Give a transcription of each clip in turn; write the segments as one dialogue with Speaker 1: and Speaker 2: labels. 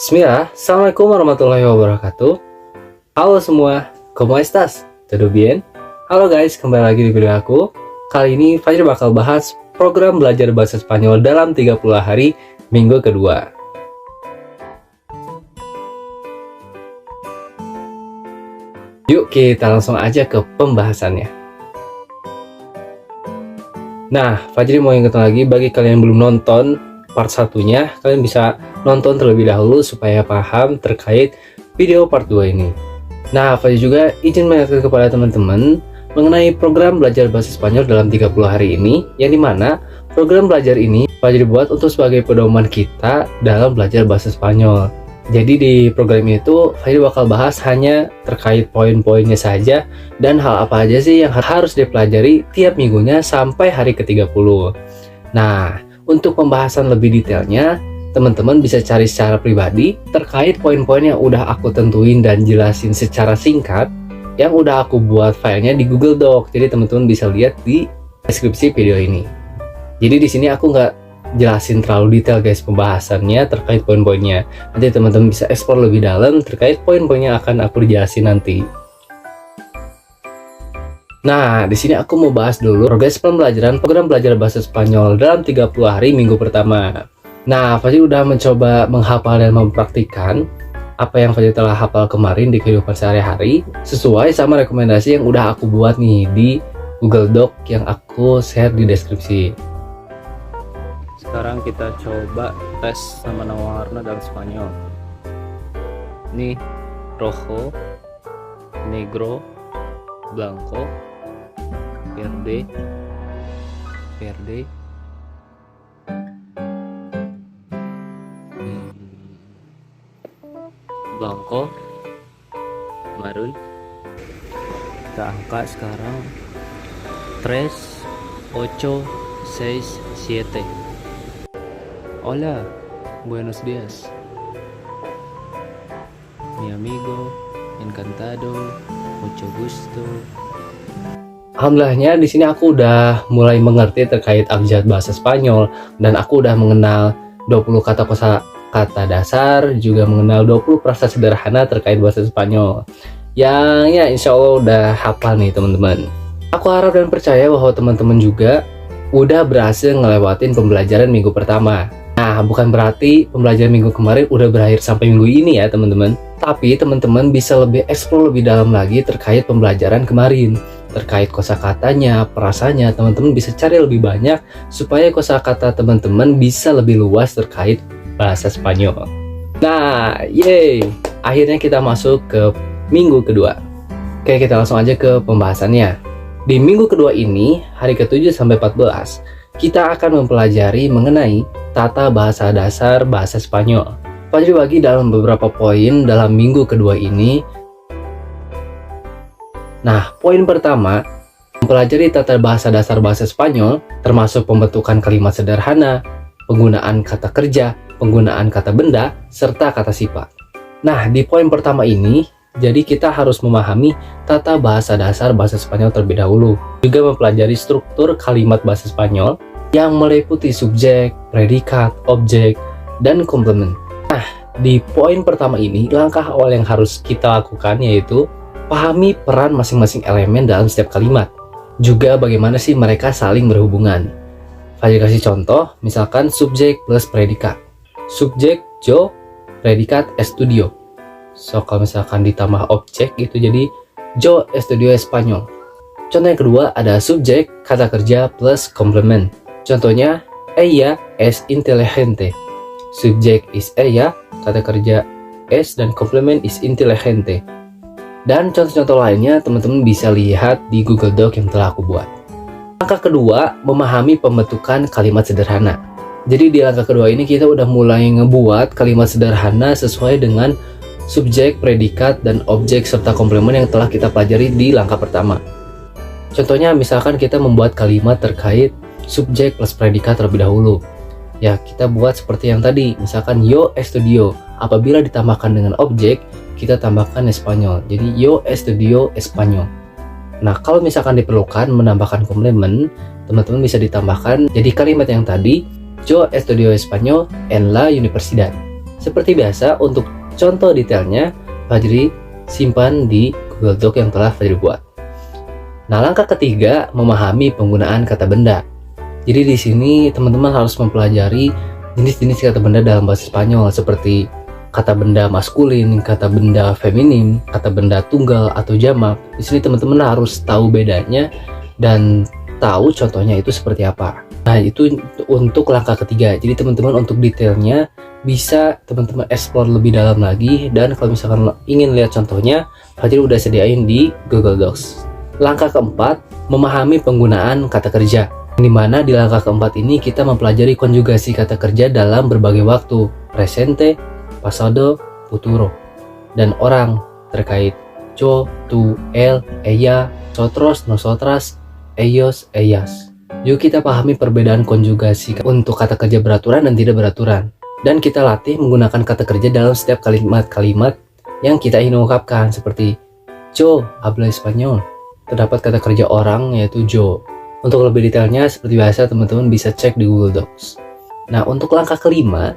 Speaker 1: Bismillah, Assalamualaikum warahmatullahi wabarakatuh. Halo semua, ¿cómo estás? ¿Todo bien? Halo guys, kembali lagi di video aku. Kali ini Fajri bakal bahas program belajar bahasa Spanyol dalam 30 hari minggu kedua. Yuk kita langsung aja ke pembahasannya. Nah, Fajri mau ingetin lagi bagi kalian yang belum nonton part satunya, kalian bisa nonton terlebih dahulu supaya paham terkait video part 2 ini. Nah, Fajri juga izin mengingatkan kepada teman-teman mengenai program belajar bahasa Spanyol dalam 30 hari ini, yang dimana program belajar ini Fajri buat untuk sebagai pedoman kita dalam belajar bahasa Spanyol. Jadi di program itu Fajri bakal bahas hanya terkait poin-poinnya saja dan hal apa aja sih yang harus dipelajari tiap minggunya sampai hari ke-30. Nah, untuk pembahasan lebih detailnya, teman-teman bisa cari secara pribadi terkait poin-poin yang udah aku tentuin dan jelasin secara singkat yang udah aku buat filenya di Google Doc. Jadi teman-teman bisa lihat di deskripsi video ini. Jadi di sini aku nggak jelasin terlalu detail guys pembahasannya terkait poin-poinnya. Nanti teman-teman bisa explore lebih dalam terkait poin-poin yang akan aku jelasin nanti. Nah, di sini aku mau bahas dulu progres pembelajaran program belajar bahasa Spanyol dalam 30 hari minggu pertama. Nah, Fajri udah mencoba menghafal dan mempraktikkan apa yang Fajri telah hafal kemarin di kehidupan sehari-hari sesuai sama rekomendasi yang udah aku buat nih di Google Doc yang aku share di deskripsi.
Speaker 2: Sekarang kita coba tes nama-nama warna dalam Spanyol. Ini rojo, negro, blanco, verde, blanco, marun. Kita angka sekarang 3, 8, 6, 7. Hola, buenos días. Mi amigo, encantado, mucho gusto.
Speaker 1: Alhamdulillahnya di sini aku udah mulai mengerti terkait abjad bahasa Spanyol dan aku udah mengenal 20 kata kosakata dasar, juga mengenal 20 frasa sederhana terkait bahasa Spanyol. Yang ya insya Allah udah hafal nih teman-teman. Aku harap dan percaya bahwa teman-teman juga udah berhasil ngelewatin pembelajaran minggu pertama. Nah, bukan berarti pembelajaran minggu kemarin udah berakhir sampai minggu ini ya teman-teman. Tapi teman-teman bisa lebih explore lebih dalam lagi terkait pembelajaran kemarin. Terkait kosakatanya, perasanya, teman-teman bisa cari lebih banyak supaya kosakata teman-teman bisa lebih luas terkait bahasa Spanyol. Nah, yeay! Akhirnya kita masuk ke minggu kedua. Oke, kita langsung aja ke pembahasannya. Di minggu kedua ini, hari ke-7 sampai 14, kita akan mempelajari mengenai tata bahasa dasar bahasa Spanyol. Fajri bagi dalam beberapa poin dalam minggu kedua ini. Nah, poin pertama, mempelajari tata bahasa dasar bahasa Spanyol, termasuk pembentukan kalimat sederhana, penggunaan kata kerja, penggunaan kata benda, serta kata sifat. Nah, di poin pertama ini, jadi kita harus memahami tata bahasa dasar bahasa Spanyol terlebih dahulu. Juga mempelajari struktur kalimat bahasa Spanyol yang meliputi subjek, predikat, objek, dan komplement. Nah, di poin pertama ini, langkah awal yang harus kita lakukan yaitu pahami peran masing-masing elemen dalam setiap kalimat. Juga bagaimana sih mereka saling berhubungan. Fajri kasih contoh, misalkan subjek plus predikat. Subjek yo, predikat estudio. So, kalau misalkan ditambah objek itu jadi yo estudio español. Contoh yang kedua ada subjek kata kerja plus komplement. Contohnya, ella es inteligente. Subjek is ella, kata kerja es, dan komplement is inteligente. Dan contoh-contoh lainnya teman-teman bisa lihat di Google Doc yang telah aku buat. Langkah kedua, memahami pembentukan kalimat sederhana. Jadi di langkah kedua ini kita udah mulai ngebuat kalimat sederhana sesuai dengan subjek, predikat, dan objek serta komplement yang telah kita pelajari di langkah pertama. Contohnya misalkan kita membuat kalimat terkait subjek plus predikat terlebih dahulu. Ya, kita buat seperti yang tadi, misalkan yo estudio. Apabila ditambahkan dengan objek, kita tambahkan Espanyol. Jadi yo estudio Espanyol. Nah, kalau misalkan diperlukan menambahkan komplement, teman-teman bisa ditambahkan jadi kalimat yang tadi, yo estudio Espanyol en la universidad. Seperti biasa, untuk contoh detailnya, Fajri simpan di Google Doc yang telah Fajri buat. Nah, langkah ketiga, memahami penggunaan kata benda. Jadi di sini teman-teman harus mempelajari jenis-jenis kata benda dalam bahasa Spanyol seperti kata benda maskulin, kata benda feminim, kata benda tunggal atau jamak. Di sini teman-teman harus tahu bedanya dan tahu contohnya itu seperti apa. Nah, itu untuk langkah ketiga. Jadi teman-teman untuk detailnya bisa teman-teman explore lebih dalam lagi, dan kalau misalkan ingin lihat contohnya, Fajri udah sediain di Google Docs. Langkah keempat, memahami penggunaan kata kerja. Di mana di langkah keempat ini kita mempelajari konjugasi kata kerja dalam berbagai waktu, presente, pasado, futuro, dan orang terkait yo, tú, él, ella, nosotros, nosotras, ellos, ellas. Yuk kita pahami perbedaan konjugasi untuk kata kerja beraturan dan tidak beraturan. Dan kita latih menggunakan kata kerja dalam setiap kalimat-kalimat yang kita ingin ungkapkan, seperti yo habla español. Terdapat kata kerja orang yaitu yo. Untuk lebih detailnya seperti biasa teman-teman bisa cek di Google Docs. Nah, untuk langkah kelima,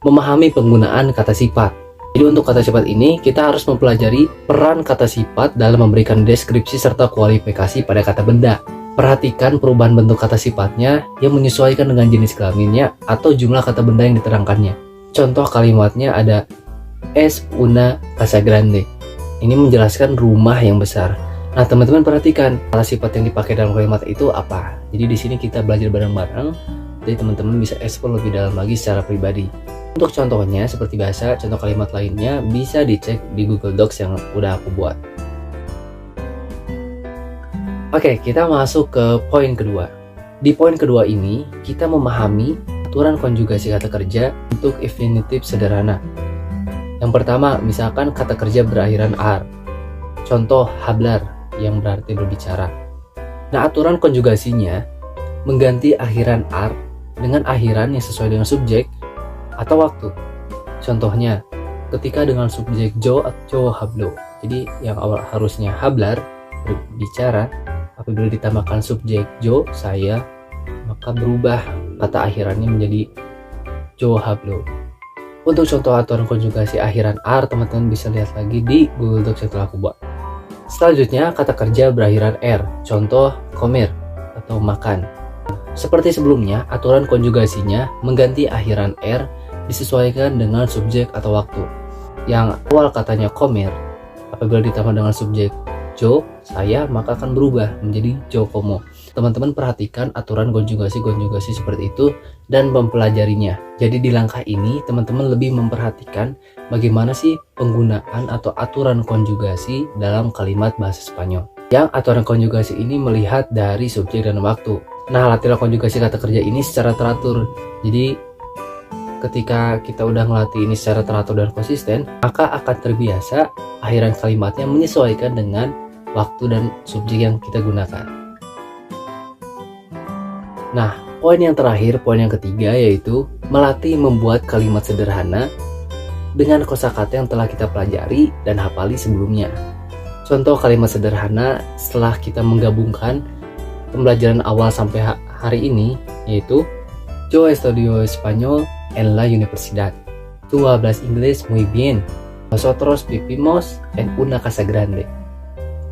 Speaker 1: memahami penggunaan kata sifat. Jadi untuk kata sifat ini kita harus mempelajari peran kata sifat dalam memberikan deskripsi serta kualifikasi pada kata benda. Perhatikan perubahan bentuk kata sifatnya yang menyesuaikan dengan jenis kelaminnya atau jumlah kata benda yang diterangkannya. Contoh kalimatnya ada es una casa grande. Ini menjelaskan rumah yang besar. Nah, teman-teman perhatikan kata sifat yang dipakai dalam kalimat itu apa. Jadi di sini kita belajar bareng-bareng. Jadi teman-teman bisa explore lebih dalam lagi secara pribadi. Untuk contohnya seperti biasa, contoh kalimat lainnya bisa dicek di Google Docs yang udah aku buat. Oke, kita masuk ke poin kedua. Di poin kedua ini, kita memahami aturan konjugasi kata kerja untuk infinitif sederhana. Yang pertama, misalkan kata kerja berakhiran ar. Contoh hablar yang berarti berbicara. Nah, aturan konjugasinya mengganti akhiran ar dengan akhiran yang sesuai dengan subjek atau waktu. Contohnya, ketika dengan subjek yo hablo. Jadi yang awal harusnya hablar, berbicara, apabila ditambahkan subjek yo, saya, maka berubah kata akhirannya menjadi yo hablo. Untuk contoh aturan konjugasi akhiran ar, teman-teman bisa lihat lagi di Google Docs yang telah aku buat. Selanjutnya, kata kerja berakhiran r. Contoh comer atau makan. Seperti sebelumnya, aturan konjugasinya mengganti akhiran r disesuaikan dengan subjek atau waktu. Yang awal katanya comer, apabila ditambah dengan subjek yo, saya, maka akan berubah menjadi yo como. Teman-teman perhatikan aturan konjugasi seperti itu dan mempelajarinya. Jadi di langkah ini teman-teman lebih memperhatikan bagaimana sih penggunaan atau aturan konjugasi dalam kalimat bahasa Spanyol. Yang aturan konjugasi ini melihat dari subjek dan waktu. Nah, latihan konjugasi kata kerja ini secara teratur. Jadi ketika kita udah ngelatih ini secara teratur dan konsisten, maka akan terbiasa akhiran kalimatnya menyesuaikan dengan waktu dan subjek yang kita gunakan. Nah, poin yang terakhir, poin yang ketiga, yaitu melatih membuat kalimat sederhana dengan kosakata yang telah kita pelajari dan hafali sebelumnya. Contoh kalimat sederhana setelah kita menggabungkan pembelajaran awal sampai hari ini, yaitu Yo estudio español en la universidad. Tú hablas inglés muy bien. Nosotros vivimos en una casa grande.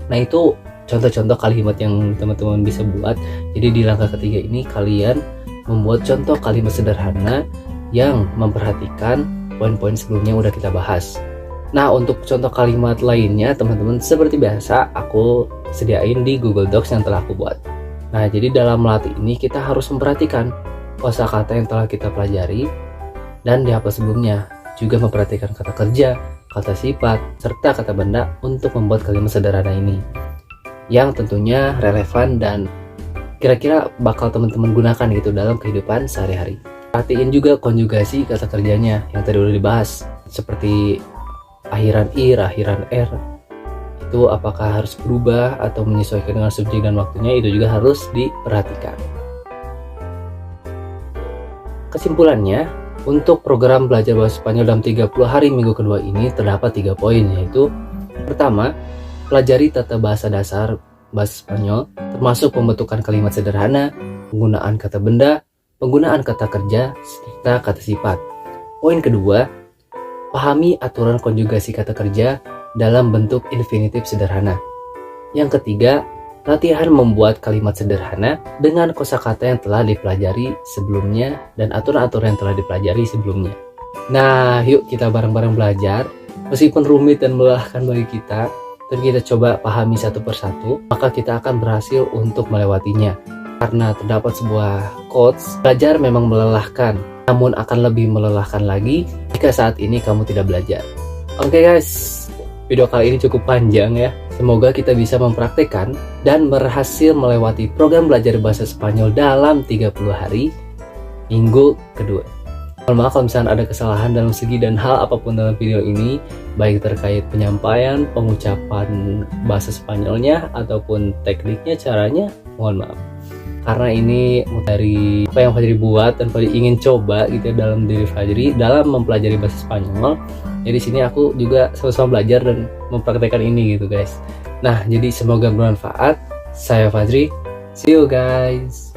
Speaker 1: Nah, itu contoh-contoh kalimat yang teman-teman bisa buat. Jadi di langkah ketiga ini kalian membuat contoh kalimat sederhana yang memperhatikan poin-poin sebelumnya udah kita bahas. Nah, untuk contoh kalimat lainnya teman-teman seperti biasa aku sediain di Google Docs yang telah aku buat. Nah, jadi dalam melatih ini kita harus memperhatikan kosakata yang telah kita pelajari dan dihafal sebelumnya. Juga memperhatikan kata kerja, kata sifat, serta kata benda untuk membuat kalimat sederhana ini, yang tentunya relevan dan kira-kira bakal teman-teman gunakan gitu dalam kehidupan sehari-hari. Perhatiin juga konjugasi kata kerjanya yang tadi udah dibahas, seperti akhiran ir, akhiran r, itu apakah harus berubah atau menyesuaikan dengan subjek dan waktunya, itu juga harus diperhatikan. Kesimpulannya, untuk program belajar bahasa Spanyol dalam 30 hari minggu kedua ini terdapat 3 poin, yaitu pertama, pelajari tata bahasa dasar bahasa Spanyol, termasuk pembentukan kalimat sederhana, penggunaan kata benda, penggunaan kata kerja, serta kata sifat. Poin kedua, Pahami aturan konjugasi kata kerja dalam bentuk infinitif sederhana. Yang ketiga, latihan membuat kalimat sederhana dengan kosakata yang telah dipelajari sebelumnya dan aturan-aturan yang telah dipelajari sebelumnya. Nah, yuk kita bareng-bareng belajar. Meskipun rumit dan melelahkan bagi kita, tapi kita coba pahami satu persatu, maka kita akan berhasil untuk melewatinya. Karena terdapat sebuah quotes, belajar memang melelahkan, namun akan lebih melelahkan lagi jika saat ini kamu tidak belajar. Oke guys, video kali ini cukup panjang ya. Semoga kita bisa mempraktekkan dan berhasil melewati program belajar bahasa Spanyol dalam 30 hari minggu kedua. Mohon maaf kalau misalnya ada kesalahan dalam segi dan hal apapun dalam video ini, baik terkait penyampaian, pengucapan bahasa Spanyolnya, ataupun tekniknya, caranya, mohon maaf. Karena ini dari apa yang Fajri buat dan Fajri ingin coba gitu ya dalam diri Fajri dalam mempelajari bahasa Spanyol. Jadi sini aku juga sama-sama belajar dan mempraktekkan ini gitu guys. Nah, jadi semoga bermanfaat. Saya Fajri. See you guys.